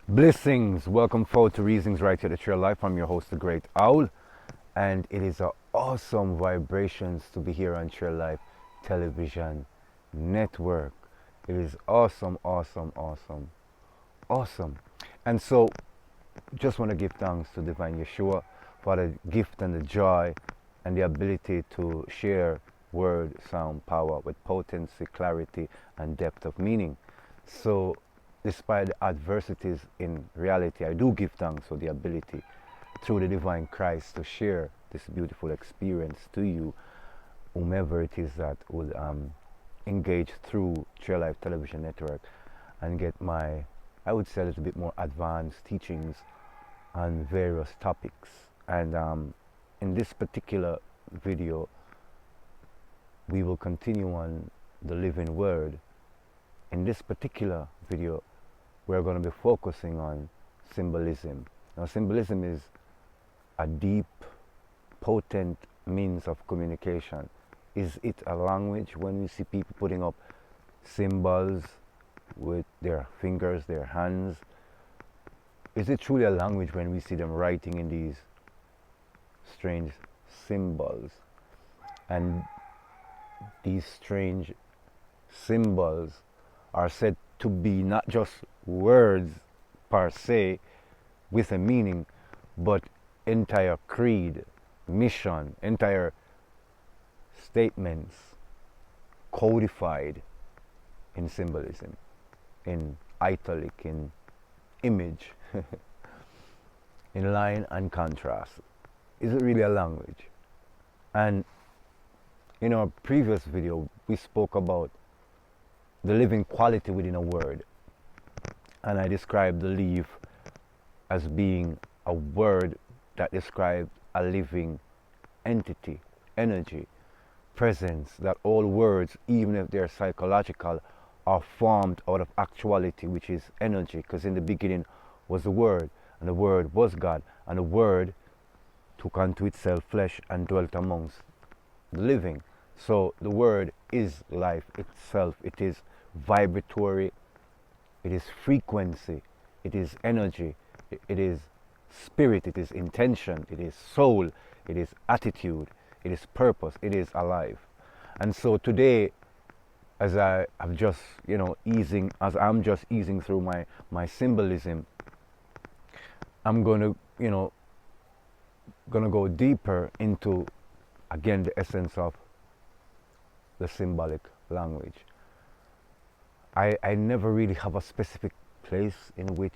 Blessings, welcome forward to Reasons Right here at the Trail Life. I'm your host, the Great Owl, and it is an awesome vibrations to be here on Trail Life Television Network. It is awesome, awesome, awesome, awesome. And so, just want to give thanks to Divine Yeshua for the gift and the joy and the ability to share word, sound, power with potency, clarity, and depth of meaning. So, despite the adversities in reality, I do give thanks for the ability through the divine Christ to share this beautiful experience to you, whomever it is that would engage through Trail Life Television Network and get my, I would say, a little bit more advanced teachings on various topics. And in this particular video, we will continue on the living word. In this particular video, we're going to be focusing on symbolism. Now, symbolism is a deep, potent means of communication. Is it a language? When we see people putting up symbols with their fingers, their hands, is it truly a language when we see them writing in these strange symbols? And these strange symbols are said to be not just words per se with a meaning, but entire creed, mission, entire statements codified in symbolism, in italic, in image, in line and contrast. Is it really a language? And in our previous video, we spoke about the living quality within a word. And I described the leaf as being a word that describes a living entity, energy, presence, that all words, even if they're psychological, are formed out of actuality, which is energy, because in the beginning was the Word, and the Word was God, and the Word took unto itself flesh and dwelt amongst the living. So the Word is life itself. It is vibratory, it is frequency, it is energy, it is spirit, it is intention, it is soul, it is attitude, it is purpose, it is alive. And so today, as I'm just easing through my symbolism, I'm going to go deeper into, again, the essence of the symbolic language. I never really have a specific place in which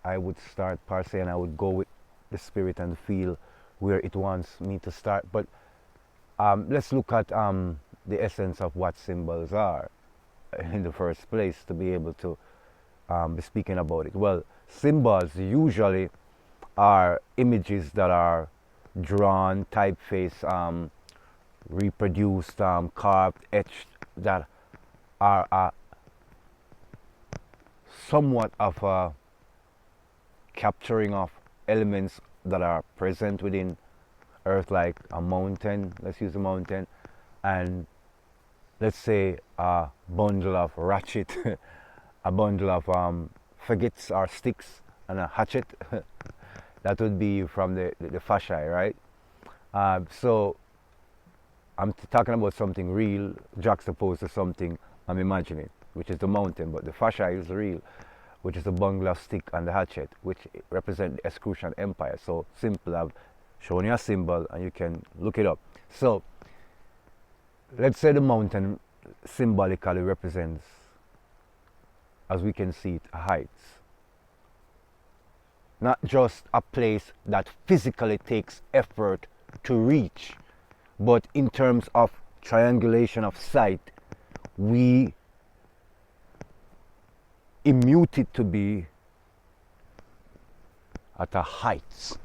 I would start per se, and I would go with the spirit and feel where it wants me to start. But let's look at the essence of what symbols are in the first place to be able to be speaking about it. Well, symbols usually are images that are drawn, typeface, reproduced, carved, etched, that are somewhat of a capturing of elements that are present within earth, like a mountain. Let's use a mountain, and let's say a bundle of ratchet, a bundle of faggots or sticks, and a hatchet. That would be from the fascia, right? So I'm talking about something real juxtaposed to something I'm imagining, which is the mountain, but the fascia is real, which is the bundle of stick and the hatchet, which represent the Escutian Empire. So simple, I've shown you a symbol and you can look it up. So let's say the mountain symbolically represents, as we can see it, heights. Not just a place that physically takes effort to reach, but in terms of triangulation of sight, we immute it to be at a heights.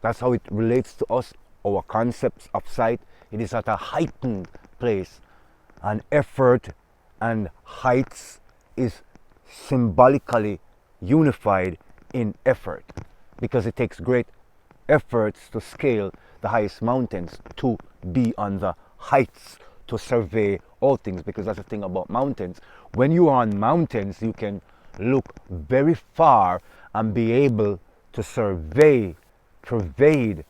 That's how it relates to us, our concepts of sight. It is at a heightened place, and effort and heights is symbolically unified in effort, because it takes great efforts to scale the highest mountains, to be on the heights, to survey all things, because that's the thing about mountains. When you are on mountains, you can look very far and be able to pervade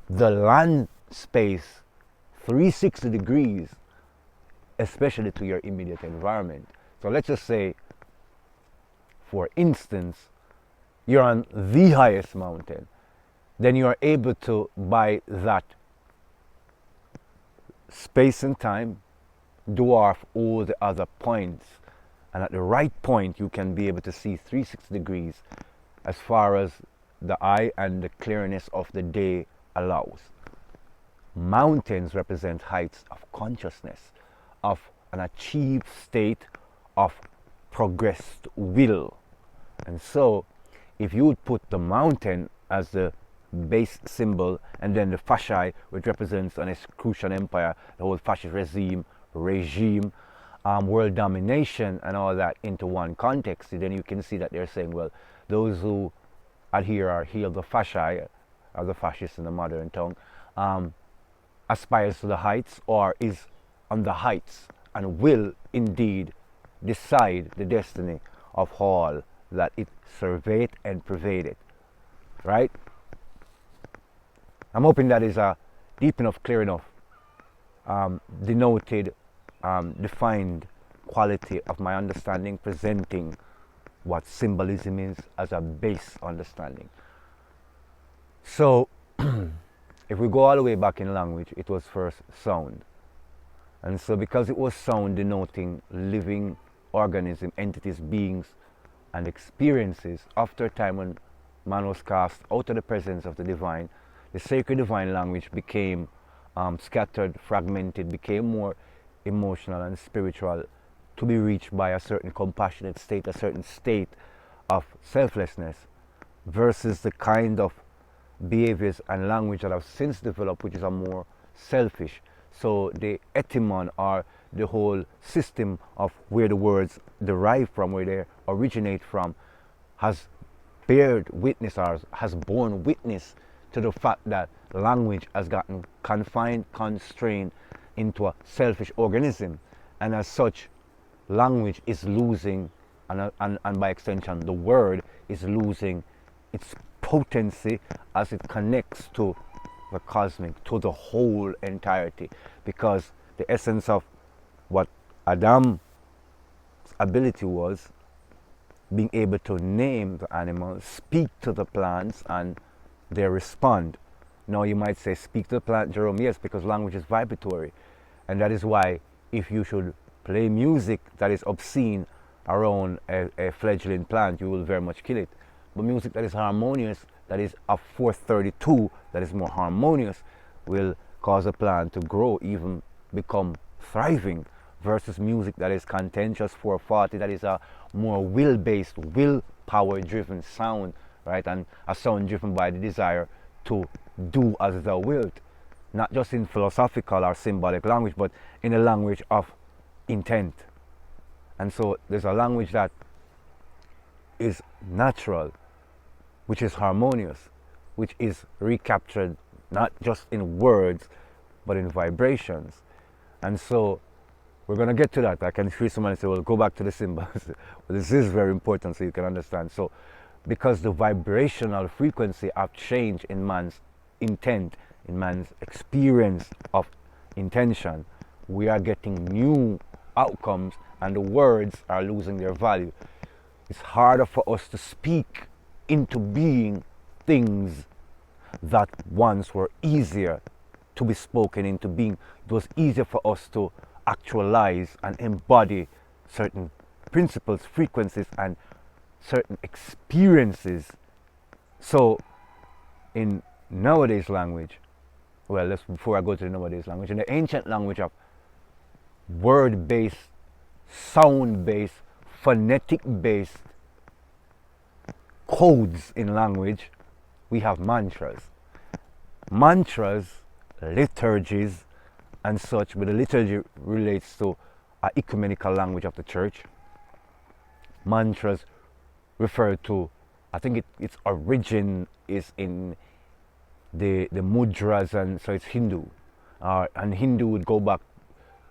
the land space 360 degrees, especially to your immediate environment. So let's just say, for instance, you're on the highest mountain, then you are able to, by that space and time, dwarf all the other points. And at the right point, you can be able to see 360 degrees as far as the eye and the clearness of the day allows. Mountains represent heights of consciousness, of an achieved state of progressed will. And so, if you would put the mountain as the base symbol, and then the fasci, which represents an Etruscan empire, the whole fascist regime, world domination, and all that into one context, then you can see that they're saying, well, those who adhere or heal the fasci, or the fascists in the modern tongue, aspires to the heights, or is on the heights, and will indeed decide the destiny of all that it surveyed and pervaded. Right? I'm hoping that is a deep enough, clear enough, denoted, defined quality of my understanding, presenting what symbolism is as a base understanding. So, if we go all the way back in language, it was first sound. And so because it was sound denoting living organism, entities, beings, and experiences, after a time when man was cast out of the presence of the divine, the sacred divine language became scattered, fragmented, became more emotional and spiritual, to be reached by a certain compassionate state, a certain state of selflessness, versus the kind of behaviors and language that have since developed, which is a more selfish. So the etymon, or the whole system of where the words derive from, where they originate from, has bared witness, or has borne witness to the fact that language has gotten confined, constrained into a selfish organism, and as such, language is losing, and by extension, the word is losing its potency as it connects to the cosmic, to the whole entirety, because the essence of what Adam's ability was, being able to name the animals, speak to the plants, and they respond. Now you might say, speak to the plant, Jerome. Yes, because language is vibratory, and that is why if you should play music that is obscene around a fledgling plant, you will very much kill it. But music that is harmonious, that is of 432, that is more harmonious, will cause a plant to grow, even become thriving, versus music that is contentious, 440, that is a more will-based, willpower-driven sound, right? And a sound driven by the desire to do as thou wilt, not just in philosophical or symbolic language, but in a language of intent. And so there's a language that is natural, which is harmonious, which is recaptured not just in words, but in vibrations. And so we're going to get to that. I can hear someone say, well, go back to the symbols. Well, this is very important so you can understand. So, because the vibrational frequency of change in man's intent, in man's experience of intention, we are getting new outcomes, and the words are losing their value. It's harder for us to speak into being things that once were easier to be spoken into being. It was easier for us to actualize and embody certain principles, frequencies, and certain experiences. So in nowadays language, well, before I go to the nowadays language, in the ancient language of word-based, sound-based, phonetic-based codes in language, we have mantras. Mantras, liturgies, and such, but the liturgy relates to an ecumenical language of the church. Mantras refer to, I think its origin is in the mudras, and so it's Hindu. And Hindu would go back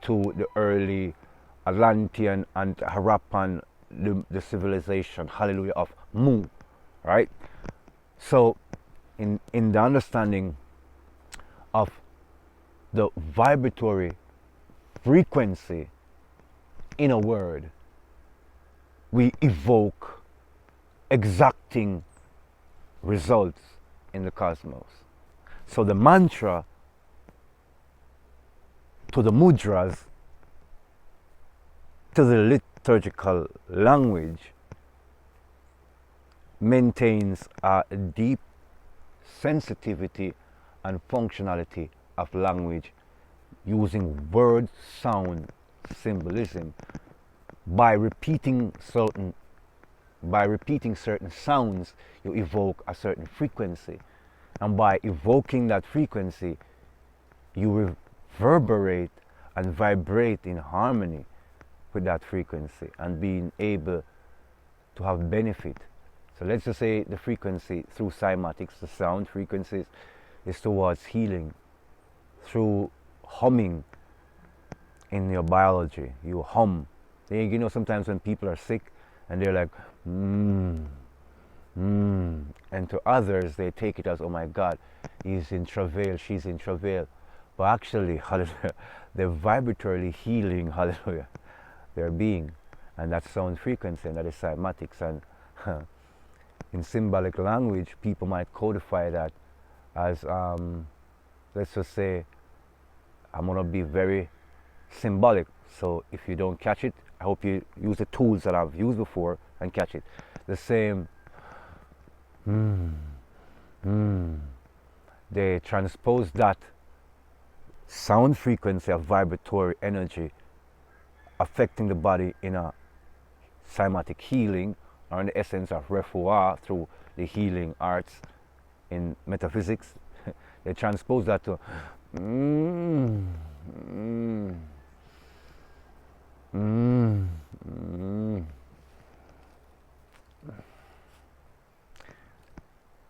to the early Atlantean and Harappan the civilization, hallelujah, of Mu, right? So, in the understanding of the vibratory frequency in a word, we evoke exacting results in the cosmos. So the mantra to the mudras, to the liturgical language, maintains a deep sensitivity and functionality of language using word sound symbolism by repeating certain sounds. You evoke a certain frequency, and by evoking that frequency you reverberate and vibrate in harmony with that frequency and being able to have benefit. So let's just say the frequency through cymatics, the sound frequencies, is towards healing. Through humming in your biology, you hum. You know, sometimes when people are sick and they're like, and to others they take it as, oh my God, he's in travail, she's in travail. But actually, hallelujah, they're vibratorily healing, hallelujah, their being. And that's sound frequency, and that is cymatics. And in symbolic language, people might codify that as, let's just say, I'm going to be very symbolic. So if you don't catch it, I hope you use the tools that I've used before and catch it. The same, they transpose that sound frequency of vibratory energy affecting the body in a cymatic healing, or in the essence of refuah through the healing arts in metaphysics. They transpose that to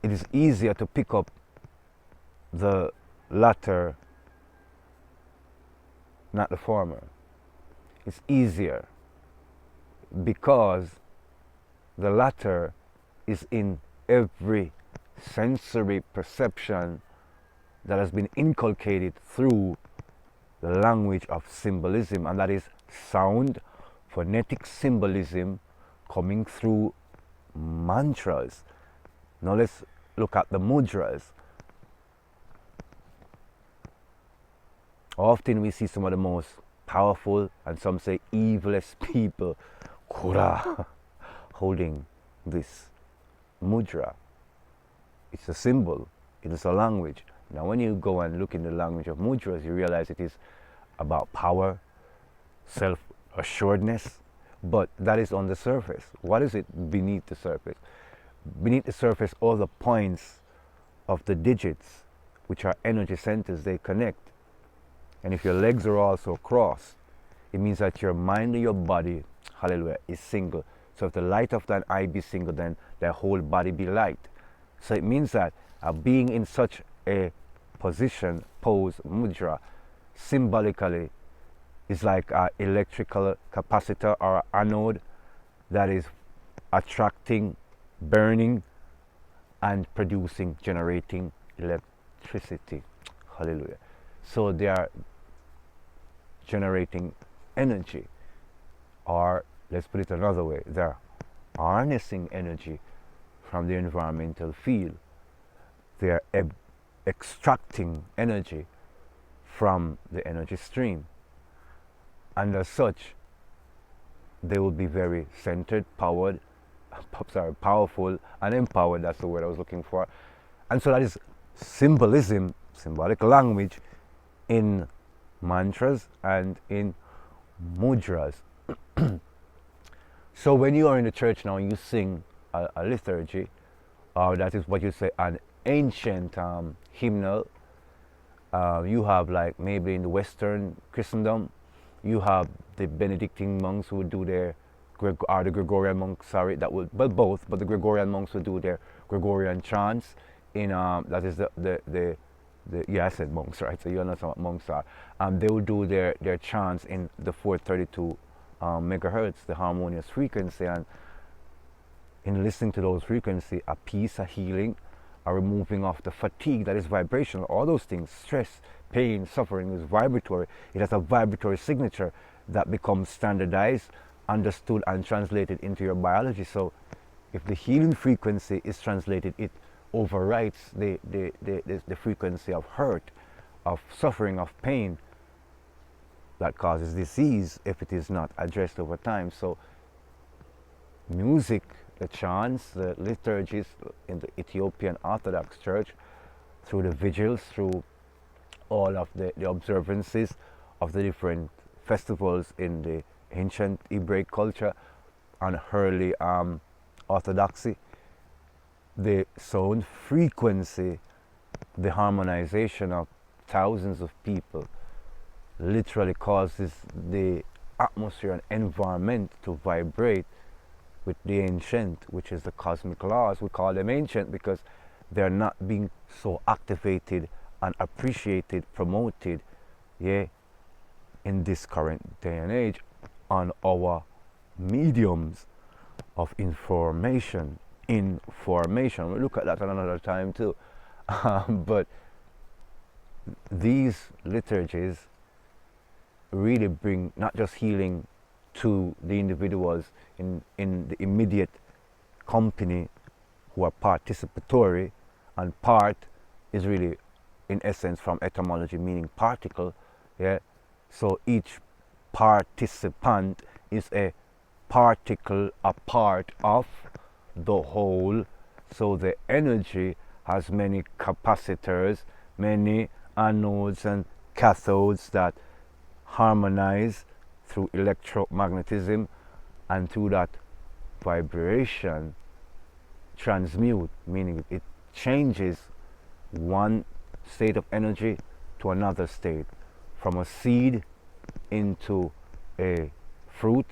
It is easier to pick up the latter, not the former. It's easier because the latter is in every sensory perception that has been inculcated through the language of symbolism, and that is sound, phonetic symbolism coming through mantras. Now let's look at the mudras. Often we see some of the most powerful, and some say evilest people, Kura, holding this mudra. It's a symbol, it is a language. Now when you go and look in the language of mudras, you realize it is about power, self-assuredness, but that is on the surface. What is it beneath the surface? Beneath the surface, all the points of the digits, which are energy centers, they connect. And if your legs are also crossed, it means that your mind and your body, hallelujah, is single. So if the light of thine eye be single, then their whole body be light. So it means that being in such a position, pose, mudra, symbolically is like an electrical capacitor or anode that is attracting, burning, and producing, generating electricity. Hallelujah. So they are generating energy, or let's put it another way, they're harnessing energy from the environmental field. They're extracting energy from the energy stream, and as such they will be very centered, powerful and empowered. That's the word I was looking for. And so that is symbolism, symbolic language in mantras and in mudras. So when you are in the church now, you sing a liturgy, or that is what you say, an ancient hymnal. You have, like maybe in the Western Christendom, you have the Benedictine monks who would do their, or the Gregorian monks, sorry, that would, well, both, but the Gregorian monks would do their Gregorian chants in, that is yeah, I said monks, right? So you understand what monks are. They will do their chants in the 432 megahertz, the harmonious frequency, and in listening to those frequencies, a peace, a healing, a removing of the fatigue that is vibrational, all those things, stress, pain, suffering is vibratory. It has a vibratory signature that becomes standardized, understood, and translated into your biology. So if the healing frequency is translated, it overwrites the frequency of hurt, of suffering, of pain that causes disease if it is not addressed over time. So music, the chants, the liturgies in the Ethiopian Orthodox Church, through the vigils, through all of the observances of the different festivals in the ancient Hebraic culture and early Orthodoxy, the sound frequency, the harmonization of thousands of people literally causes the atmosphere and environment to vibrate with the ancient, which is the cosmic laws. We call them ancient because they're not being so activated and appreciated, promoted, yeah, in this current day and age on our mediums of information. We'll look at that another time too. But these liturgies really bring not just healing to the individuals in the immediate company who are participatory, and part is really in essence from etymology meaning particle, yeah. So each participant is a particle, a part of the whole. So the energy has many capacitors, many anodes and cathodes that harmonize through electromagnetism, and through that vibration transmute, meaning it changes one state of energy to another state, from a seed into a fruit,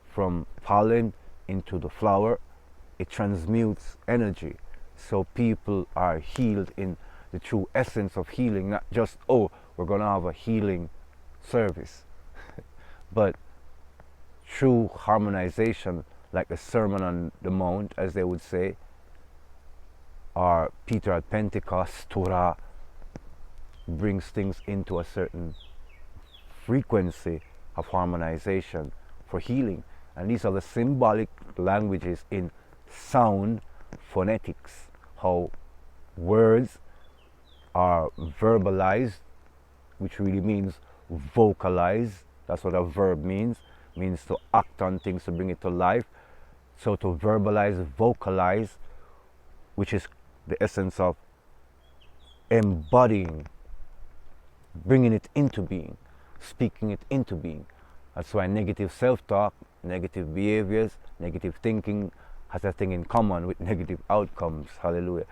from pollen into the flower. It transmutes energy. So people are healed in the true essence of healing, not just, oh, we're going to have a healing service, but true harmonization, like the Sermon on the Mount, as they would say, or Peter at Pentecost, Torah, brings things into a certain frequency of harmonization for healing. And these are the symbolic languages in sound phonetics, how words are verbalized, which really means vocalize. That's what a verb means to act on things, to bring it to life. So to verbalize, vocalize, which is the essence of embodying, bringing it into being, speaking it into being. That's why negative self-talk, negative behaviors, negative thinking has a thing in common with negative outcomes. Hallelujah.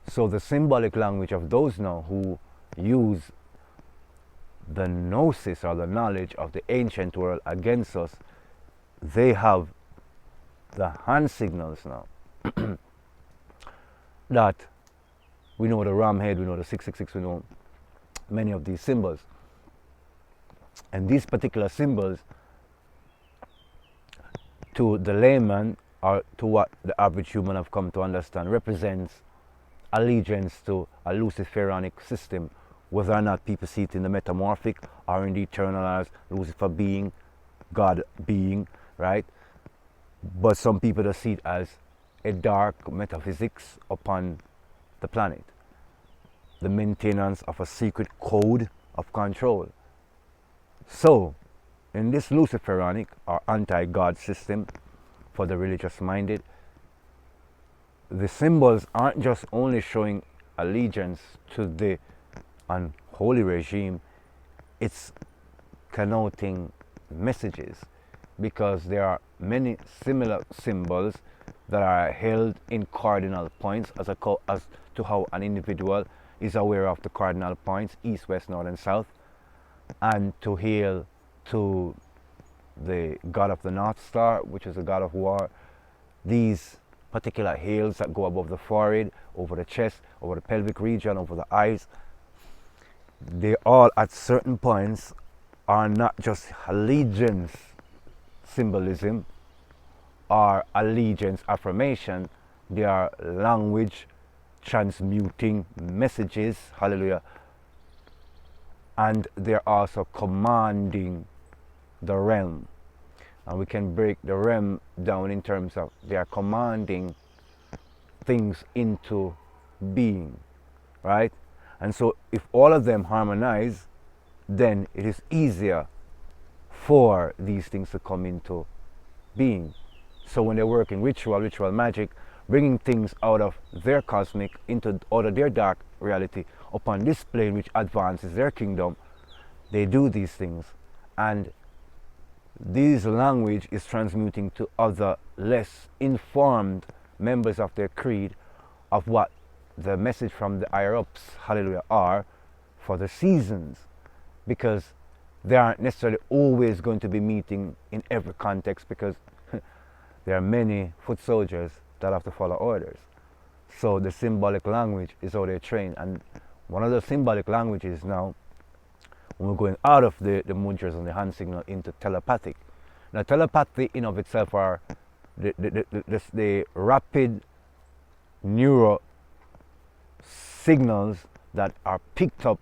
So the symbolic language of those now who use the gnosis or the knowledge of the ancient world against us, they have the hand signals now. That we know the ram head, we know the 666, we know many of these symbols. And these particular symbols, to the layman, or to what the average human have come to understand, represents allegiance to a Luciferianic system, whether or not people see it in the metamorphic or in the eternal as Lucifer being, God being, right? But some people just see it as a dark metaphysics upon the planet, the maintenance of a secret code of control. So, in this Luciferianic or anti-God system for the religious minded, the symbols aren't just only showing allegiance to the unholy regime, it's connoting messages, because there are many similar symbols that are held in cardinal points as to how an individual is aware of the cardinal points, east, west, north, and south, and to hail to the god of the North Star, which is the god of war. These particular hails that go above the forehead, over the chest, over the pelvic region, over the eyes, they all at certain points are not just allegiance symbolism or allegiance affirmation. They are language transmuting messages, hallelujah, and they're also commanding the realm. And we can break the realm down in terms of they are commanding things into being, right? And so if all of them harmonize, then it is easier for these things to come into being. So when they're working ritual magic, bringing things out of their cosmic into out of their dark reality upon this plane which advances their kingdom, they do these things. And this language is transmuting to other less informed members of their creed of what the message from the higher ups, hallelujah, are for the seasons, because they aren't necessarily always going to be meeting in every context, because there are many foot soldiers that have to follow orders. So the symbolic language is how they train. And one of the symbolic languages now, when we're going out of the mudras and the hand signal into telepathic. Now telepathy in of itself are the rapid neuro signals that are picked up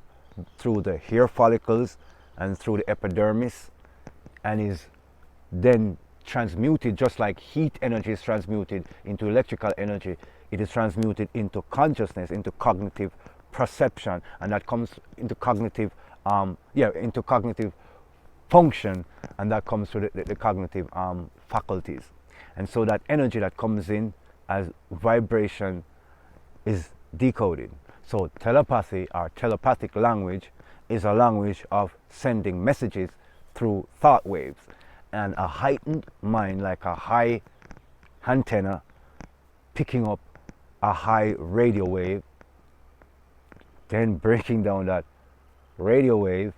through the hair follicles and through the epidermis, and is then transmuted, just like heat energy is transmuted into electrical energy. It is transmuted into consciousness, into cognitive perception, and that comes into cognitive into cognitive function, and that comes through the cognitive faculties. And so that energy that comes in as vibration is decoded. So telepathy, or telepathic language, is a language of sending messages through thought waves, and a heightened mind, like a high antenna picking up a high radio wave, then breaking down that radio wave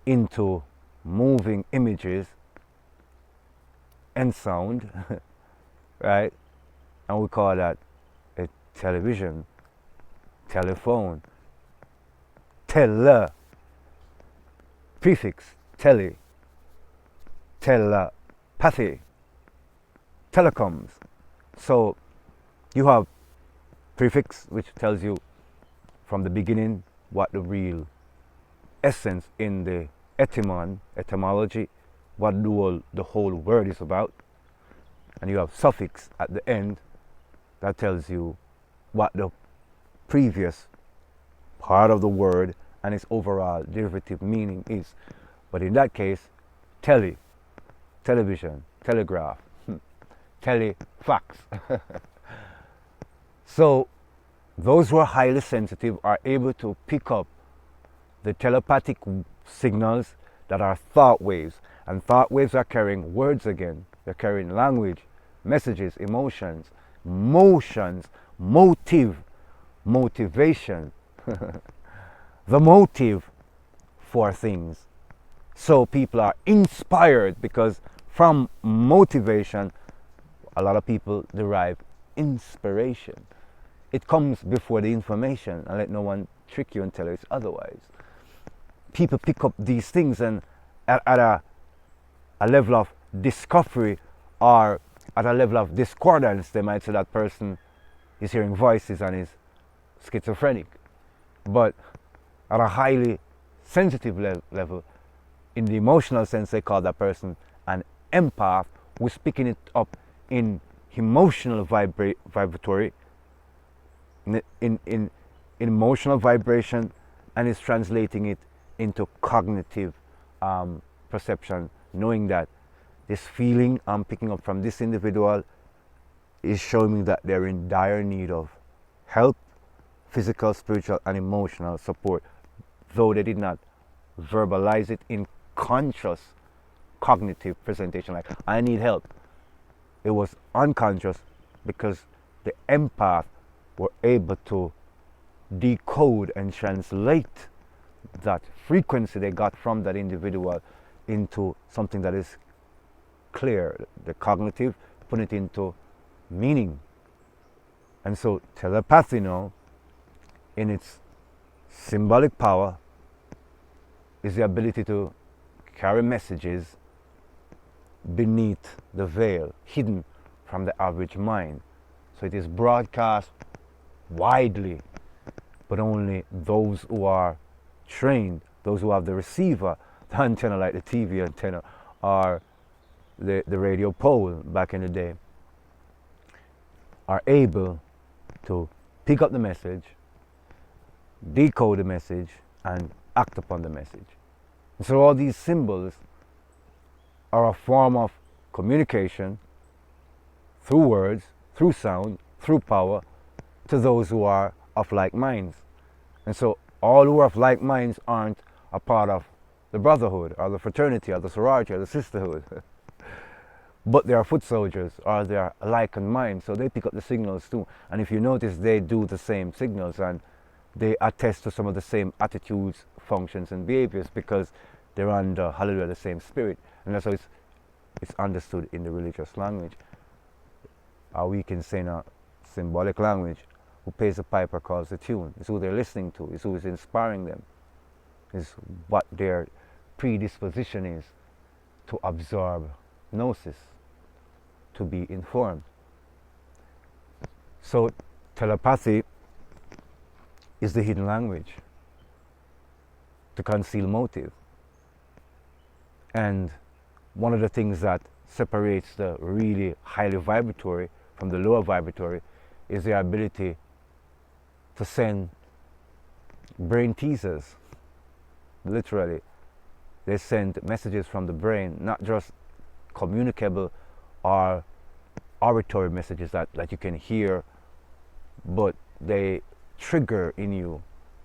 into moving images and sound, right? And we call that a television, telephone, prefix, telepathy, telecoms. So you have prefix, which tells you from the beginning what the real essence in the etymology, what the whole word is about. And you have suffix at the end that tells you what the previous part of the word and its overall derivative meaning is. But in that case, television, telegraph, telefax. So those who are highly sensitive are able to pick up the telepathic signals that are thought waves. And thought waves are carrying words again. They're carrying language, messages, emotions, motions, motivation, the motive for things. So people are inspired, because from motivation, a lot of people derive inspiration. It comes before the information, and let no one trick you and tell you it's otherwise. People pick up these things, and at a level of discovery, or at a level of discordance, they might say that person is hearing voices and is schizophrenic. But at a highly sensitive level, in the emotional sense, they call that person an empath, who's picking it up in emotional vibratory, in emotional vibration, and is translating it into cognitive perception, knowing that this feeling I'm picking up from this individual is showing me that they're in dire need of help, physical, spiritual, and emotional support, though they did not verbalize it in conscious cognitive presentation, like I need help. It was unconscious, because the empath were able to decode and translate that frequency they got from that individual into something that is clear. The cognitive put it into meaning. And so telepathy now, in its symbolic power, is the ability to carry messages beneath the veil, hidden from the average mind. So it is broadcast widely, but only those who are trained, those who have the receiver, the antenna like the TV antenna or the radio pole back in the day, are able to pick up the message, decode the message, and act upon the message. And so all these symbols are a form of communication through words, through sound, through power to those who are of like minds. And so all who are of like minds aren't a part of the brotherhood or the fraternity or the sorority or the sisterhood. But they are foot soldiers or they are alike in mind, so they pick up the signals too. And if you notice, they do the same signals and they attest to some of the same attitudes, functions, and behaviors because they're under, hallelujah, the same spirit. And that's how it's understood in the religious language. Or we can say in a symbolic language, who pays the piper calls the tune. It's who they're listening to, it's who is inspiring them, it's what their predisposition is to absorb gnosis, to be informed. So telepathy is the hidden language to conceal motive. And one of the things that separates the really highly vibratory from the lower vibratory is their ability to send brain teasers. Literally, they send messages from the brain, not just communicable or auditory messages that you can hear, but they trigger in you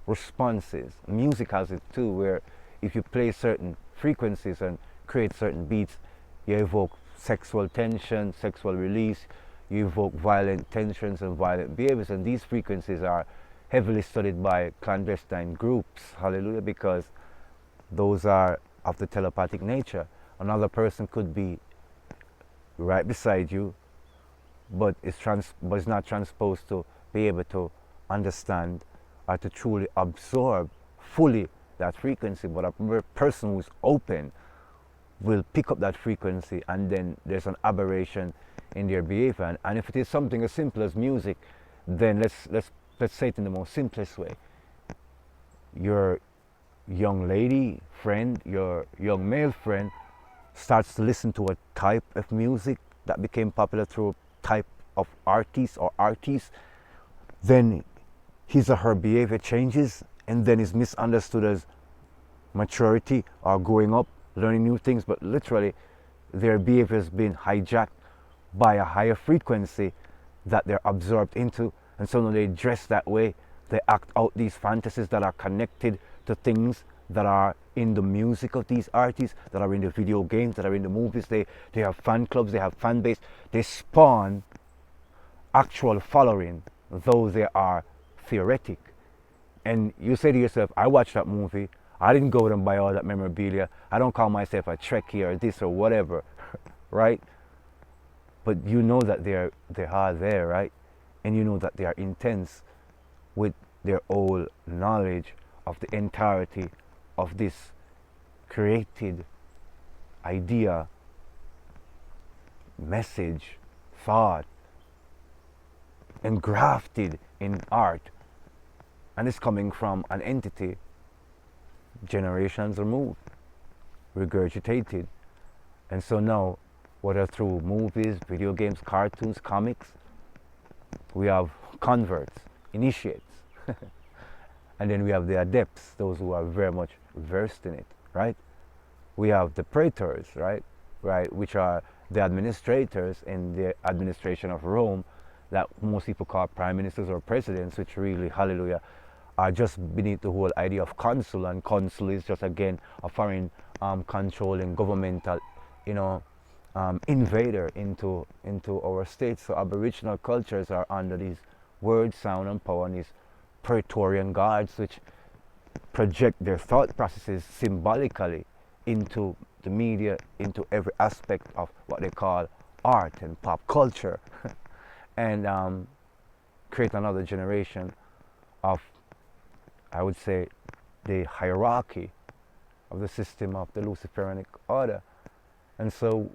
responses. Music has it too, where if you play certain frequencies and create certain beats, you evoke sexual tension, sexual release, you evoke violent tensions and violent behaviors. And these frequencies are heavily studied by clandestine groups, hallelujah, because those are of the telepathic nature. Another person could be right beside you, but is not transposed to be able to understand or to truly absorb fully that frequency. But a person who's open will pick up that frequency, and then there's an aberration in their behavior. And if it is something as simple as music, then let's say it in the most simplest way. Your young lady friend, your young male friend starts to listen to a type of music that became popular through a type of artist or artists, then his or her behavior changes and then is misunderstood as maturity or growing up, learning new things, but literally their behavior has been hijacked by a higher frequency that they're absorbed into. And so when they dress that way, they act out these fantasies that are connected to things that are in the music of these artists, that are in the video games, that are in the movies. They have fan clubs, they have fan base. They spawn actual following, though they are theoretic. And you say to yourself, I watched that movie, I didn't go out and buy all that memorabilia, I don't call myself a Trekkie or this or whatever, right? But you know that they are there, right? And you know that they are intense with their whole knowledge of the entirety of this created idea, message, thought, engrafted in art. And it's coming from an entity generations removed, regurgitated. And so now, whether through movies, video games, cartoons, comics, we have converts, initiates. And then we have the adepts, those who are very much versed in it, right? We have the praetors, right, which are the administrators in the administration of Rome, that most people call prime ministers or presidents, which really, hallelujah, are just beneath the whole idea of consul. And consul is just, again, a foreign controlling governmental, invader into our states. So Aboriginal cultures are under these word, sound, and power, and these Praetorian guards, which project their thought processes symbolically into the media, into every aspect of what they call art and pop culture, and create another generation of, I would say, the hierarchy of the system of the Luciferianic order. And so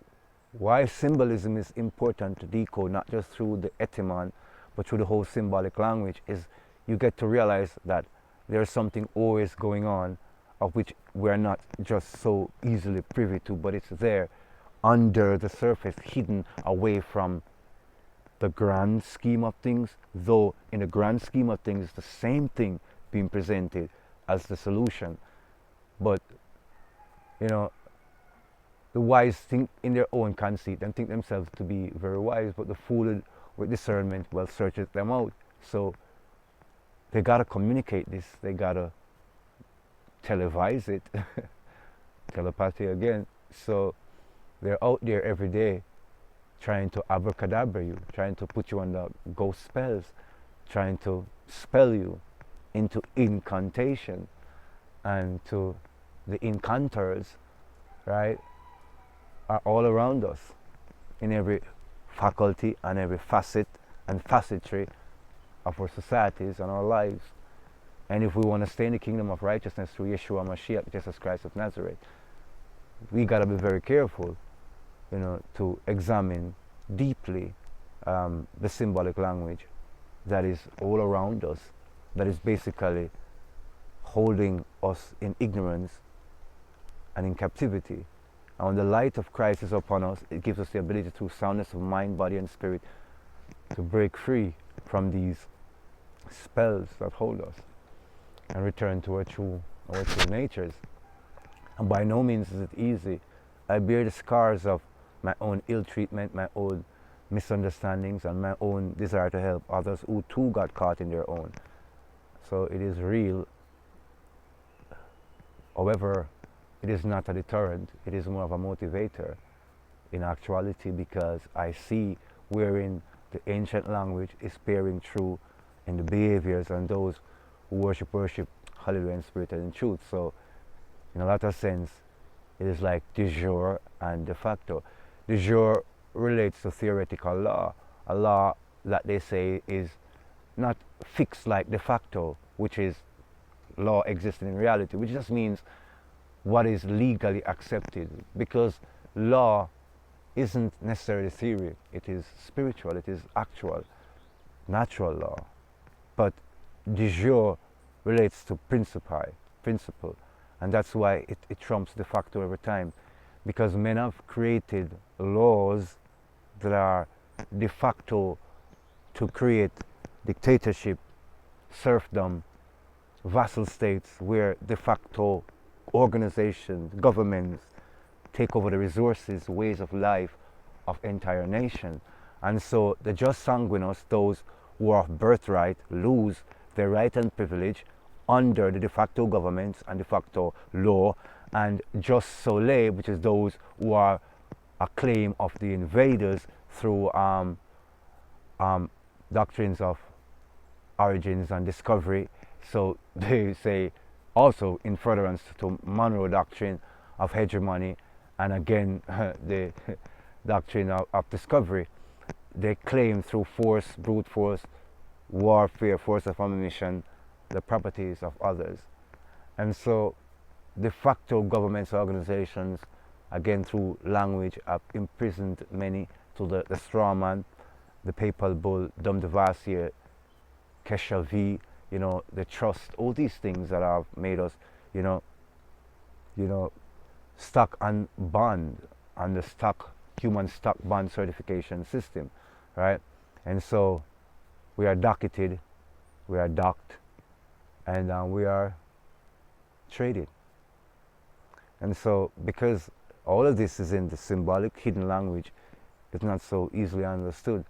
why symbolism is important to decode, not just through the etymon, but through the whole symbolic language, is you get to realize that there's something always going on of which we're not just so easily privy to, but it's there under the surface, hidden away from the grand scheme of things, though in the grand scheme of things it's the same thing being presented as the solution. But you know, the wise think in their own conceit and think themselves to be very wise, but the fool with discernment well searches them out. So they gotta communicate this, they gotta televise it, telepathy again. So they're out there every day trying to abracadabra you, trying to put you under ghost spells, trying to spell you into incantation, and to the incanters, right, are all around us in every faculty and every facet and facetry of our societies and our lives. And if we want to stay in the kingdom of righteousness through Yeshua Mashiach, Jesus Christ of Nazareth, we got to be very careful, you know, to examine deeply the symbolic language that is all around us, that is basically holding us in ignorance and in captivity. And when the light of Christ is upon us, it gives us the ability through soundness of mind, body, and spirit to break free from these spells that hold us and return to our true natures. And by no means is it easy. I bear the scars of my own ill treatment, my own misunderstandings, and my own desire to help others who too got caught in their own. So it is real. However, it is not a deterrent, it is more of a motivator in actuality, because I see wherein the ancient language is bearing true in the behaviors and those who worship, hallelujah, in spirit and in truth. So in a lot of sense, it is like de jure and de facto. De jure relates to theoretical law, a law that they say is not fixed like de facto, which is law existing in reality, which just means what is legally accepted, because law isn't necessarily theory, it is spiritual, it is actual, natural law. But de jure relates to principle, and that's why it trumps de facto every time, because men have created laws that are de facto to create dictatorship, serfdom, vassal states, where de facto organizations, governments take over the resources, ways of life of entire nation. And so the just sanguinos, those who are of birthright, lose their right and privilege under the de facto governments and de facto law, and just soleil, which is those who are a claim of the invaders through doctrines of origins and discovery. So they say also in furtherance to Monroe doctrine of hegemony, and again the doctrine of discovery, they claim through force, brute force, warfare, force of ammunition, the properties of others. And so de facto governments, organizations, again through language, have imprisoned many to the straw man, the papal bull, Dom de Vassier, Kesha V, you know, the trust, all these things that have made us, you know, stock and bond on the human stock bond certification system, right? And so we are docketed, we are docked, and we are traded. And so because all of this is in the symbolic hidden language, it's not so easily understood.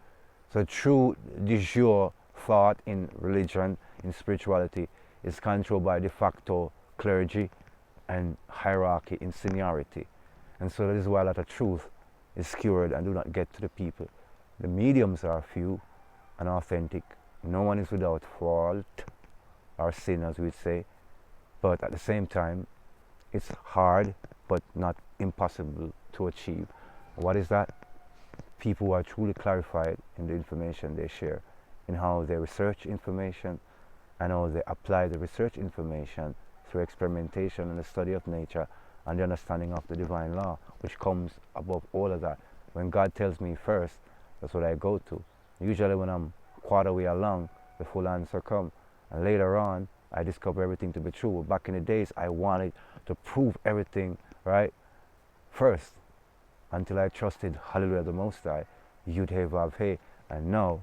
So true de jure thought in religion, in spirituality, is controlled by de facto clergy and hierarchy in seniority. And so that is why a lot of truth is skewered and do not get to the people. The mediums are few and authentic. No one is without fault or sin, as we'd say. But at the same time, it's hard but not impossible to achieve. What is that? People who are truly clarified in the information they share, in how they research information and how they apply the research information through experimentation and the study of nature and the understanding of the divine law, which comes above all of that. When God tells me first, that's what I go to. Usually when I'm quarter way along, the full answer comes. And later on, I discover everything to be true. Back in the days, I wanted to prove everything, right, first, until I trusted, hallelujah, the Most High, Yud He Vav He. And now,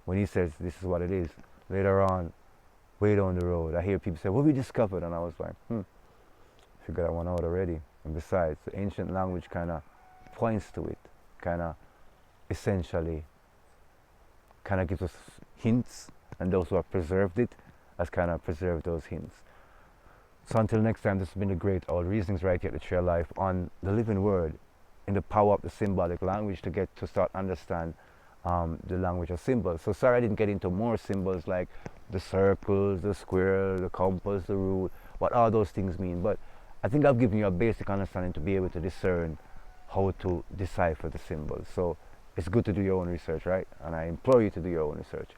when he says this is what it is, later on, way down the road, I hear people say, what we discovered? And I was like, figured that one out already. And besides, the ancient language kind of points to it, kind of essentially, kind of gives us hints, and those who have preserved it has kind of preserved those hints. So until next time, this has been the Great Owl Reasonings right here at the Tree of Life on the living word, in the power of the symbolic language to get to start understand the language of symbols. So sorry I didn't get into more symbols like the circles, the square, the compass, the rule, what all those things mean. But I think I've given you a basic understanding to be able to discern how to decipher the symbols. So it's good to do your own research, right? And I implore you to do your own research.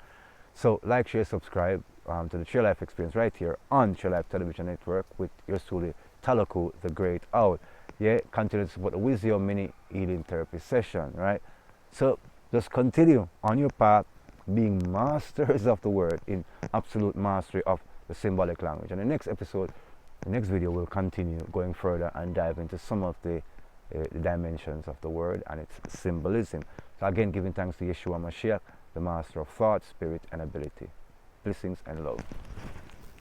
So like, share, subscribe to the Tree Life Experience right here on Tree Life Television Network with yours truly, Talaku, the Great Owl. Yeah, continue to support the Wisdom Mini Healing Therapy session, right? So just continue on your path being masters of the word in absolute mastery of the symbolic language. And the next episode, the next video will continue going further and dive into some of the dimensions of the word and its symbolism. So again, giving thanks to Yeshua Mashiach, the master of thought, spirit, and ability. Blessings and love.